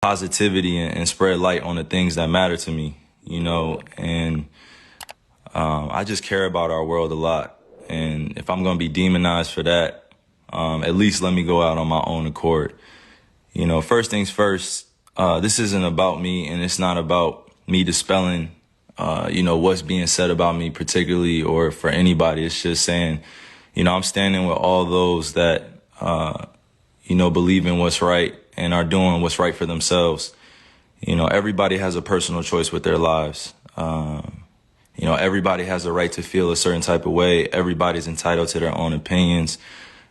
positivity and spread light on the things that matter to me, and I just care about our world a lot. And if I'm going to be demonized for that, at least let me go out on my own accord. First things first, this isn't about me, and it's not about me dispelling, what's being said about me particularly or for anybody. It's just saying, I'm standing with all those that, believe in what's right and are doing what's right for themselves. Everybody has a personal choice with their lives. Everybody has a right to feel a certain type of way. Everybody's entitled to their own opinions.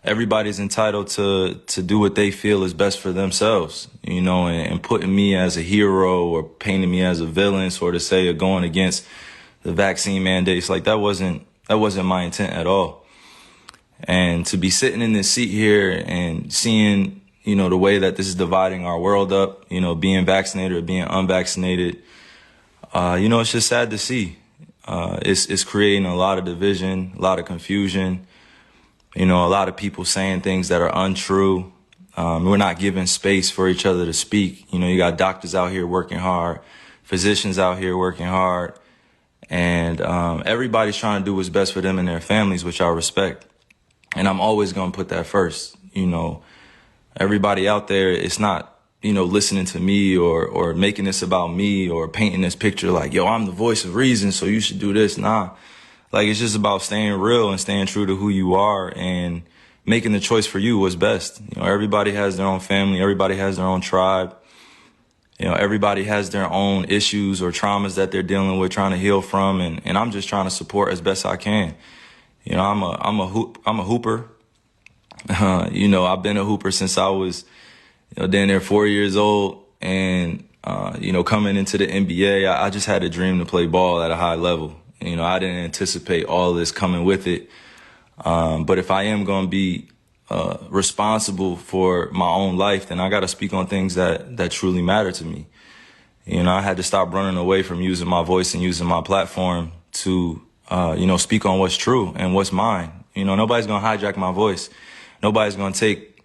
Everybody's entitled to do what they feel is best for themselves, and putting me as a hero or painting me as a villain, sort of say, or going against the vaccine mandates, like that wasn't my intent at all. And to be sitting in this seat here and seeing, the way that this is dividing our world up, being vaccinated or being unvaccinated, it's just sad to see. It's creating a lot of division, a lot of confusion, a lot of people saying things that are untrue. We're not giving space for each other to speak. You got doctors out here working hard, physicians out here working hard, and everybody's trying to do what's best for them and their families, which I respect. And I'm always going to put that first. Everybody out there, it's not, listening to me or making this about me or painting this picture like, yo, I'm the voice of reason, so you should do this. Nah, it's just about staying real and staying true to who you are and making the choice for you what's best. Everybody has their own family. Everybody has their own tribe. Everybody has their own issues or traumas that they're dealing with, trying to heal from. And I'm just trying to support as best I can. I'm a hooper. I've been a hooper since I was, down there 4 years old. And, coming into the NBA, I just had a dream to play ball at a high level. I didn't anticipate all this coming with it. But if I am going to be responsible for my own life, then I got to speak on things that truly matter to me. I had to stop running away from using my voice and using my platform to, speak on what's true and what's mine. Nobody's going to hijack my voice. Nobody's going to take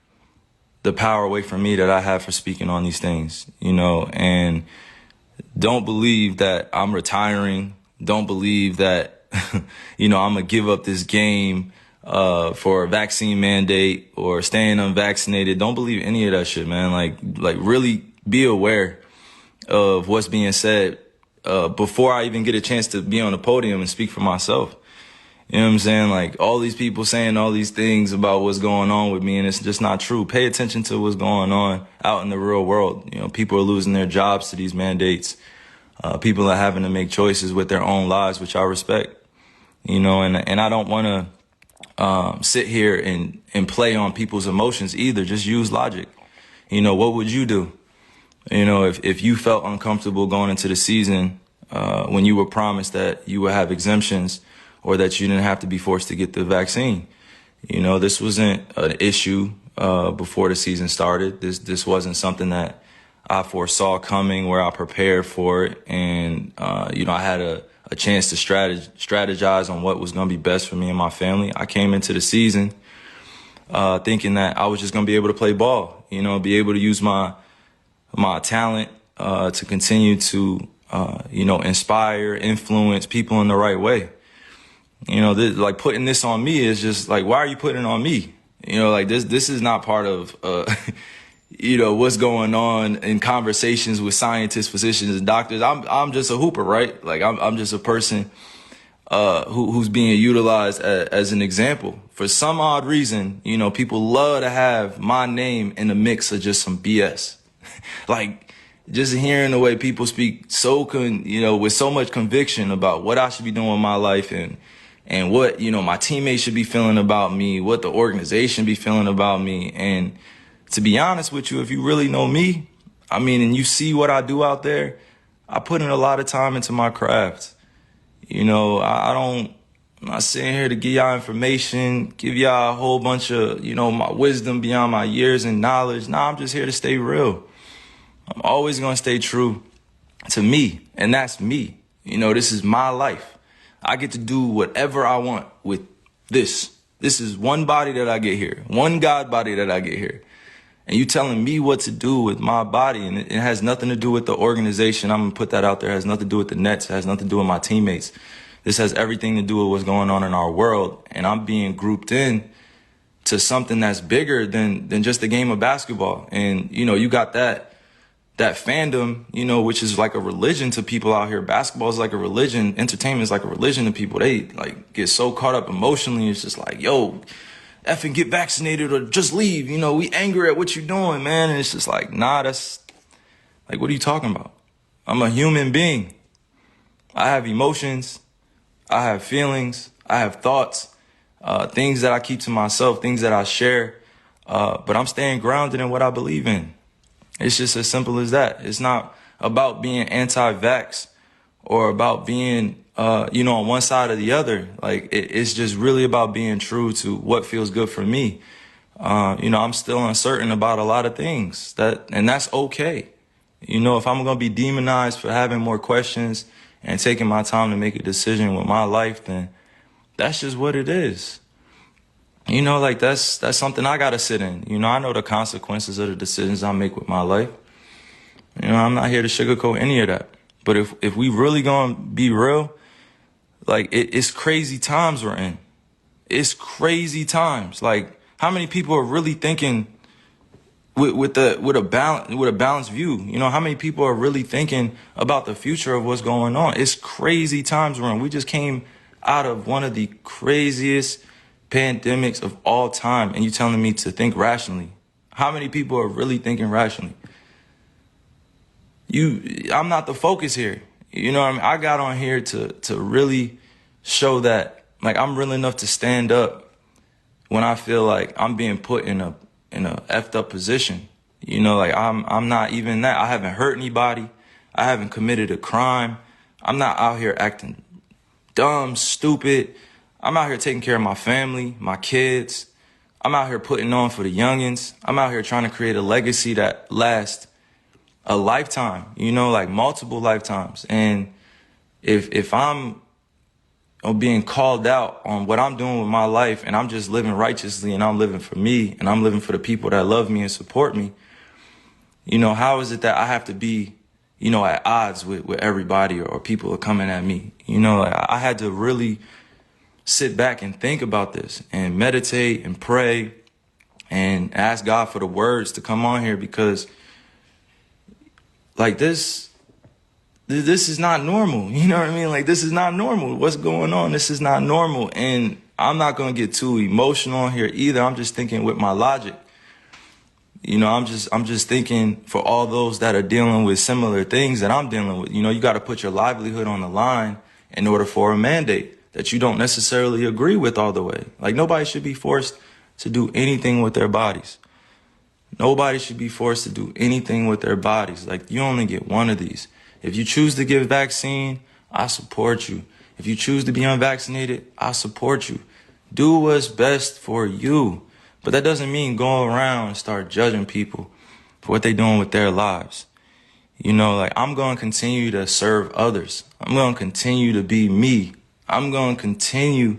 the power away from me that I have for speaking on these things, and don't believe that I'm retiring. Don't believe that, I'm going to give up this game for a vaccine mandate or staying unvaccinated. Don't believe any of that shit, man. Like really be aware of what's being said before I even get a chance to be on the podium and speak for myself. You know what I'm saying? Like all these people saying all these things about what's going on with me, and it's just not true. Pay attention to what's going on out in the real world. People are losing their jobs to these mandates. People are having to make choices with their own lives, which I respect. And I don't want to sit here and play on people's emotions either. Just use logic. What would you do? If you felt uncomfortable going into the season when you were promised that you would have exemptions or that you didn't have to be forced to get the vaccine. This wasn't an issue before the season started. This wasn't something that I foresaw coming, where I prepared for it. And, I had a chance to strategize on what was going to be best for me and my family. I came into the season thinking that I was just going to be able to play ball, be able to use my talent to continue to, inspire, influence people in the right way. Like putting this on me is just like, why are you putting it on me? This is not part of, what's going on in conversations with scientists, physicians, and doctors. I'm just a hooper, right? Like I'm just a person, who's being utilized as an example. For some odd reason, people love to have my name in the mix of just some BS. Like just hearing the way people speak with so much conviction about what I should be doing with my life and what, my teammates should be feeling about me, what the organization be feeling about me. And to be honest with you, if you really know me, and you see what I do out there, I put in a lot of time into my craft. I'm not sitting here to give y'all information, give y'all a whole bunch of, my wisdom beyond my years and knowledge. Nah, I'm just here to stay real. I'm always going to stay true to me, and that's me. This is my life. I get to do whatever I want with this. This is one body that I get here, one God body that I get here. And you telling me what to do with my body, and it has nothing to do with the organization. I'm gonna put that out there. It has nothing to do with the Nets. It has nothing to do with my teammates. This has everything to do with what's going on in our world. And I'm being grouped in to something that's bigger than just a game of basketball. And, you know, you got that fandom, you know, which is like a religion to people out here. Basketball is like a religion. Entertainment is like a religion to people. They like get so caught up emotionally. It's just like, yo, effing get vaccinated or just leave. You know, we angry at what you're doing, man. And it's just like, nah, that's like, what are you talking about? I'm a human being. I have emotions. I have feelings. I have thoughts, things that I keep to myself, things that I share. But I'm staying grounded in what I believe in. It's just as simple as that. It's not about being anti-vax or about being, on one side or the other. Like, it's just really about being true to what feels good for me. I'm still uncertain about a lot of things, and that's okay. You know, if I'm going to be demonized for having more questions and taking my time to make a decision with my life, then that's just what it is. You know, like that's something I got to sit in. You know, I know the consequences of the decisions I make with my life. You know, I'm not here to sugarcoat any of that. But if we really gonna be real, like it's crazy times we're in. It's crazy times. Like, how many people are really thinking with a balanced view? You know, how many people are really thinking about the future of what's going on? It's crazy times we're in. We just came out of one of the craziest pandemics of all time, and you telling me to think rationally. How many people are really thinking rationally? I'm not the focus here. You know what I mean? I got on here to really show that, like, I'm real enough to stand up when I feel like I'm being put in a effed up position. You know, like I'm not even that. I haven't hurt anybody. I haven't committed a crime. I'm not out here acting dumb, stupid. I'm out here taking care of my family, my kids. I'm out here putting on for the youngins. I'm out here trying to create a legacy that lasts a lifetime, you know, like multiple lifetimes. And if I'm being called out on what I'm doing with my life, and I'm just living righteously, and I'm living for me, and I'm living for the people that love me and support me, you know, how is it that I have to be, you know, at odds with everybody, or people are coming at me? You know, like, I had to really sit back and think about this and meditate and pray and ask God for the words to come on here, because like this is not normal. You know what I mean? Like, this is not normal. What's going on? This is not normal. And I'm not going to get too emotional here either. I'm just thinking with my logic. You know, I'm just thinking for all those that are dealing with similar things that I'm dealing with. You know, you got to put your livelihood on the line in order for a mandate that you don't necessarily agree with all the way. Like, nobody should be forced to do anything with their bodies. Nobody should be forced to do anything with their bodies. Like, you only get one of these. If you choose to get vaccine, I support you. If you choose to be unvaccinated, I support you. Do what's best for you. But that doesn't mean go around and start judging people for what they're doing with their lives. You know, like, I'm going to continue to serve others. I'm going to continue to be me. I'm going to continue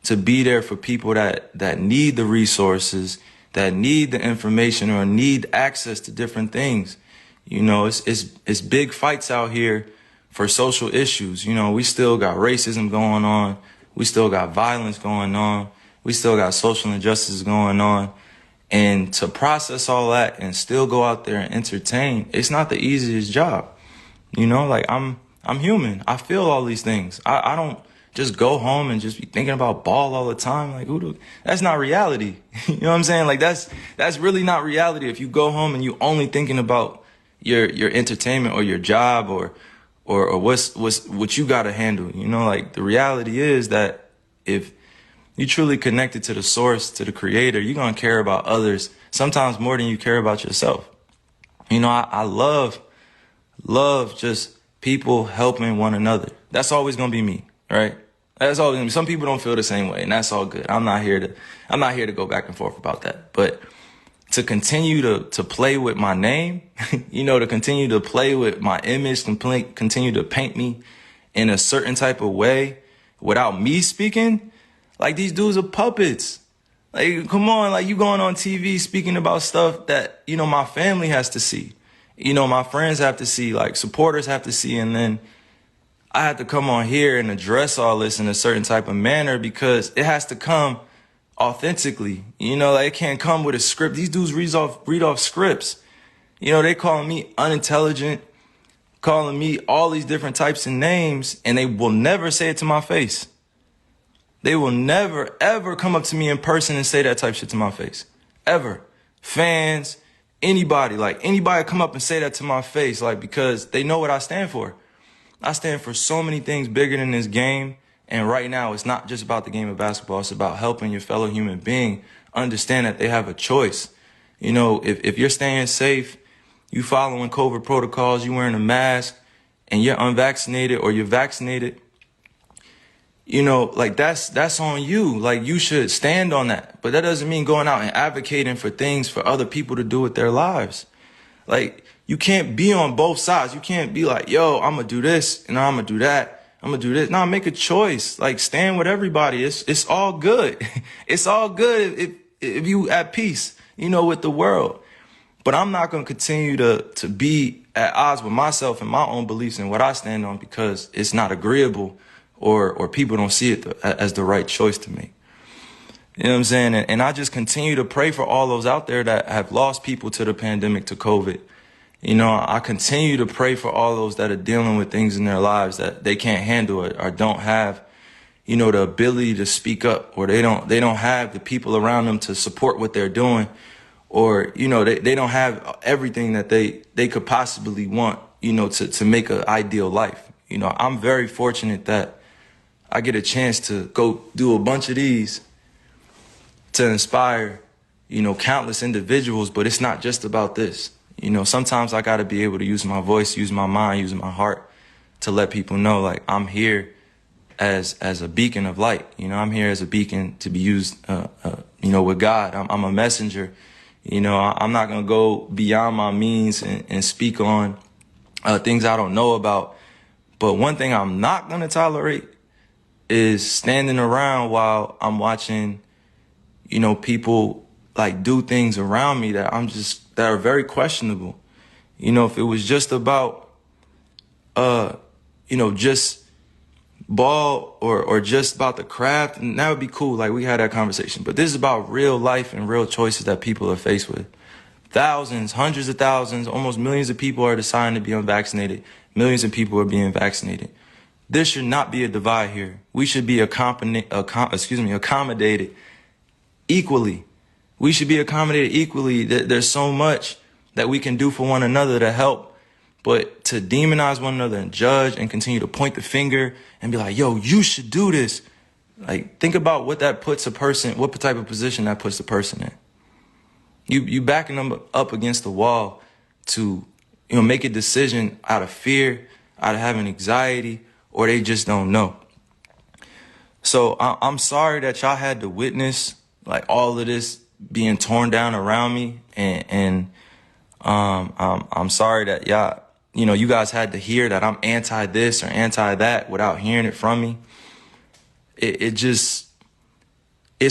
to be there for people that need the resources, that need the information, or need access to different things. You know, it's big fights out here for social issues. You know, we still got racism going on. We still got violence going on. We still got social injustices going on. And to process all that and still go out there and entertain, it's not the easiest job. You know, like, I'm human. I feel all these things. I don't just go home and just be thinking about ball all the time. Like, that's not reality. You know what I'm saying? Like, that's really not reality. If you go home and you only thinking about your entertainment or your job or what you got to handle, you know, like, the reality is that if you truly connected to the source, to the creator, you're going to care about others sometimes more than you care about yourself. You know, I love just people helping one another. That's always going to be me. Right? That's all. Some people don't feel the same way, and that's all good. I'm not here to go back and forth about that. But to continue to play with my name, you know, to continue to play with my image, continue to paint me in a certain type of way without me speaking, like, these dudes are puppets. Like, come on, like you going on TV speaking about stuff that, my family has to see. My friends have to see, like supporters have to see. And then I have to come on here and address all this in a certain type of manner because it has to come authentically. Like it can't come with a script. These dudes read off scripts. They calling me unintelligent, calling me all these different types of names, and they will never say it to my face. They will never, ever come up to me in person and say that type shit to my face. Ever. Fans, anybody come up and say that to my face, like, because they know what I stand for. I stand for so many things bigger than this game. And right now, it's not just about the game of basketball. It's about helping your fellow human being understand that they have a choice. If you're staying safe, you following COVID protocols, you wearing a mask, and you're unvaccinated or you're vaccinated, like that's on you. Like you should stand on that. But that doesn't mean going out and advocating for things for other people to do with their lives. Like you can't be on both sides. You can't be like, yo, I'm going to do this and I'm going to do that. I'm going to do this. No, make a choice. Like stand with everybody. It's all good. It's all good if you at peace, with the world. But I'm not going to continue to be at odds with myself and my own beliefs and what I stand on because it's not agreeable or people don't see it as the right choice to make. You know what I'm saying? And I just continue to pray for all those out there that have lost people to the pandemic, to COVID. I continue to pray for all those that are dealing with things in their lives that they can't handle it or don't have, the ability to speak up, or they don't have the people around them to support what they're doing, or, they don't have everything that they could possibly want, to make an ideal life. I'm very fortunate that I get a chance to go do a bunch of these to inspire, countless individuals, but it's not just about this. Sometimes I got to be able to use my voice, use my mind, use my heart to let people know, like, I'm here as a beacon of light. I'm here as a beacon to be used, with God. I'm a messenger. I'm not going to go beyond my means and speak on things I don't know about. But one thing I'm not going to tolerate is standing around while I'm watching, people like do things around me that that are very questionable. If it was just about, just ball or just about the craft, and that would be cool. Like we had that conversation, but this is about real life and real choices that people are faced with. Thousands, hundreds of thousands, almost millions of people are deciding to be unvaccinated. Millions of people are being vaccinated. There should not be a divide here. We should be accommodated equally. We should be accommodated equally. There's so much that we can do for one another to help, but to demonize one another and judge and continue to point the finger and be like, yo, you should do this. Like, think about what that puts a person, what type of position that puts the person in. You backing them up against the wall to, make a decision out of fear, out of having anxiety, or they just don't know. So I'm sorry that y'all had to witness like all of this being torn down around me, and I'm sorry that y'all, you guys had to hear that I'm anti this or anti that without hearing it from me. It's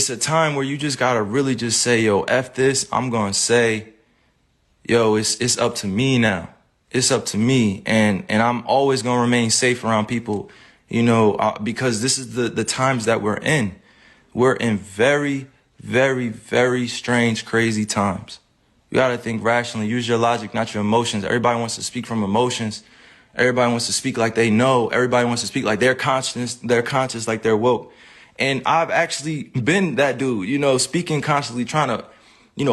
a time where you just gotta really just say, yo, F this. I'm gonna say, yo, it's up to me now. It's up to me, and I'm always gonna remain safe around people, because this is the times that we're in. We're in very, very, very strange, crazy times. You gotta think rationally. Use your logic, not your emotions. Everybody wants to speak from emotions. Everybody wants to speak like they know. Everybody wants to speak like they're conscious, like they're woke. And I've actually been that dude, speaking constantly, trying to,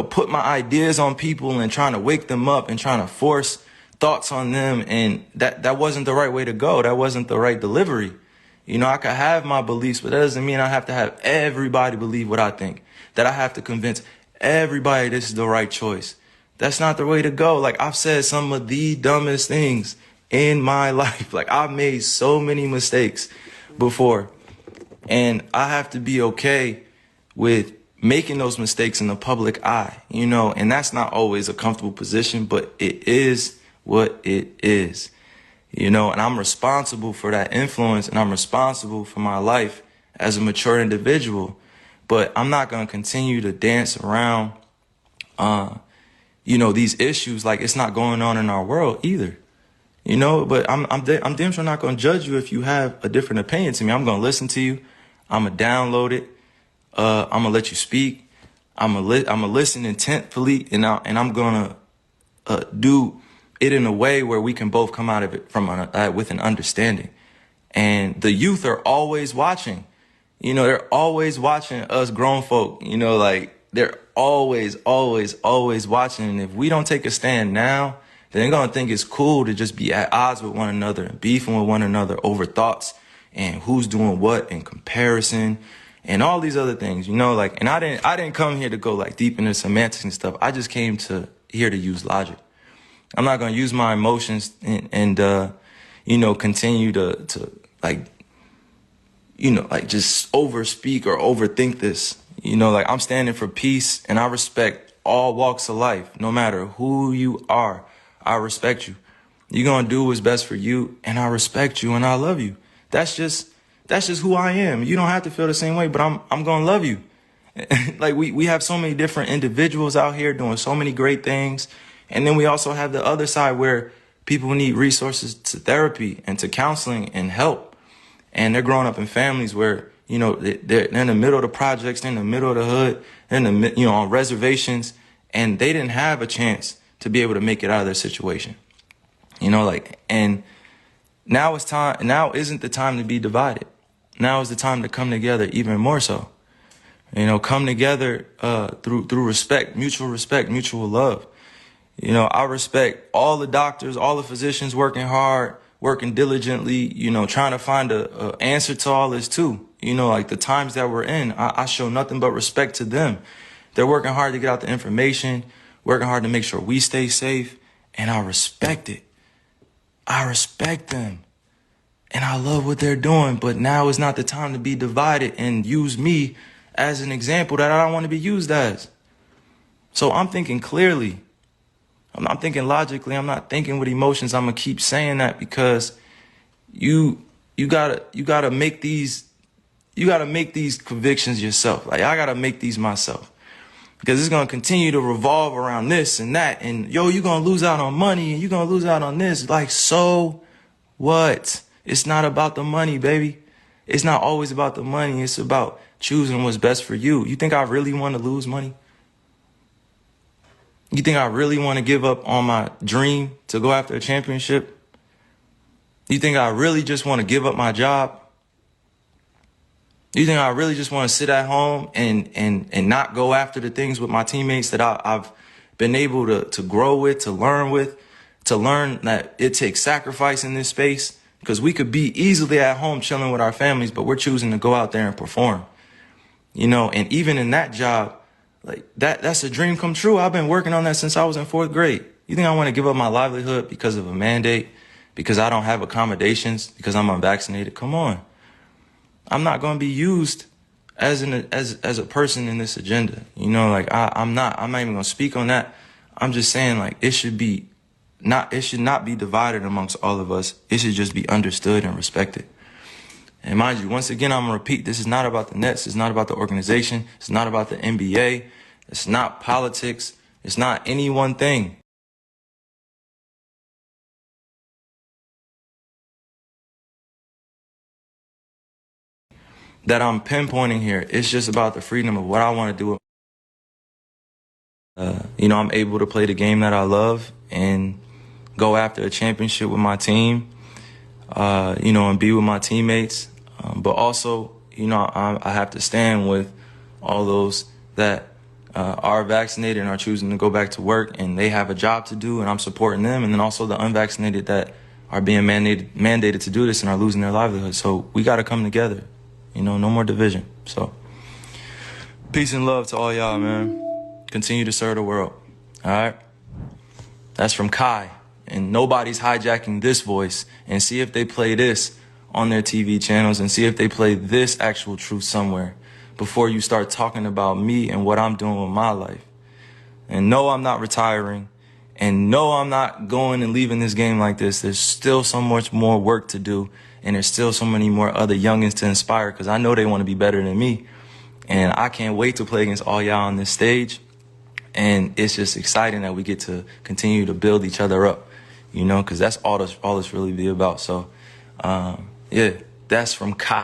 put my ideas on people and trying to wake them up and trying to force thoughts on them. And that wasn't the right way to go. That wasn't the right delivery. I could have my beliefs, but that doesn't mean I have to have everybody believe what I think, that I have to convince everybody this is the right choice. That's not the way to go. Like, I've said some of the dumbest things in my life. Like, I've made so many mistakes before, and I have to be okay with making those mistakes in the public eye, and that's not always a comfortable position, but it is what it is, and I'm responsible for that influence, and I'm responsible for my life as a mature individual. But I'm not going to continue to dance around, these issues like it's not going on in our world either. But I'm damn sure not going to judge you if you have a different opinion to me. I'm going to listen to you. I'm going to download it. I'm going to let you speak. I'm going to listen intentfully, and I'm going to do it in a way where we can both come out of it with an understanding. And the youth are always watching. They're always watching us grown folk. They're always, always, always watching. And if we don't take a stand now, then they're going to think it's cool to just be at odds with one another and beefing with one another over thoughts and who's doing what in comparison and all these other things, and I didn't come here to go like deep into semantics and stuff. I just came here to use logic. I'm not going to use my emotions and continue to just overspeak or overthink this. I'm standing for peace, and I respect all walks of life, no matter who you are. I respect you. You're going to do what's best for you, and I respect you, and I love you. That's just who I am. You don't have to feel the same way, but I'm going to love you. We have so many different individuals out here doing so many great things. And then we also have the other side where people need resources to therapy and to counseling and help. And they're growing up in families where, they're in the middle of the projects, they're in the middle of the hood, they're on reservations, and they didn't have a chance to be able to make it out of their situation. And now isn't the time to be divided. Now is the time to come together even more so. Come together through respect, mutual love. I respect all the doctors, all the physicians working hard, working diligently, trying to find a answer to all this too. The times that we're in, I show nothing but respect to them. They're working hard to get out the information, working hard to make sure we stay safe, and I respect it. I respect them. And I love what they're doing, but now is not the time to be divided and use me as an example that I don't want to be used as. So I'm thinking clearly. I'm not thinking logically. I'm not thinking with emotions. I'm gonna keep saying that because you gotta make these convictions yourself. I gotta make these myself. Because it's gonna continue to revolve around this and that, and you're gonna lose out on money and you're gonna lose out on this. So what? It's not about the money, baby. It's not always about the money. It's about choosing what's best for you. You think I really want to lose money? You think I really want to give up on my dream to go after a championship? You think I really just want to give up my job? You think I really just want to sit at home and not go after the things with my teammates that I've been able to grow with, to learn that it takes sacrifice in this space? Because we could be easily at home chilling with our families, but we're choosing to go out there and perform. And even in that job, that's a dream come true. I've been working on that since I was in 4th grade. You think I want to give up my livelihood because of a mandate, because I don't have accommodations, because I'm unvaccinated? Come on. I'm not going to be used as a person in this agenda. I'm not even going to speak on that. I'm just saying it should not be divided amongst all of us. It should just be understood and respected. And mind you, once again, I'm going to repeat, this is not about the Nets. It's not about the organization. It's not about the NBA. It's not politics. It's not any one thing. That I'm pinpointing here. It's just about the freedom of what I want to do. I'm able to play the game that I love and go after a championship with my team, and be with my teammates. But also, I have to stand with all those that are vaccinated and are choosing to go back to work, and they have a job to do, and I'm supporting them. And then also the unvaccinated that are being mandated to do this and are losing their livelihood. So we got to come together, no more division. So peace and love to all y'all, man. Continue to serve the world. All right. That's from Kai. And nobody's hijacking this voice, and see if they play this on their TV channels and see if they play this actual truth somewhere before you start talking about me and what I'm doing with my life. And no, I'm not retiring. And no, I'm not going and leaving this game like this. There's still so much more work to do. And there's still so many more other youngins to inspire, because I know they want to be better than me. And I can't wait to play against all y'all on this stage. And it's just exciting that we get to continue to build each other up, you know, because that's all this really be about. So, yeah, that's from Kai.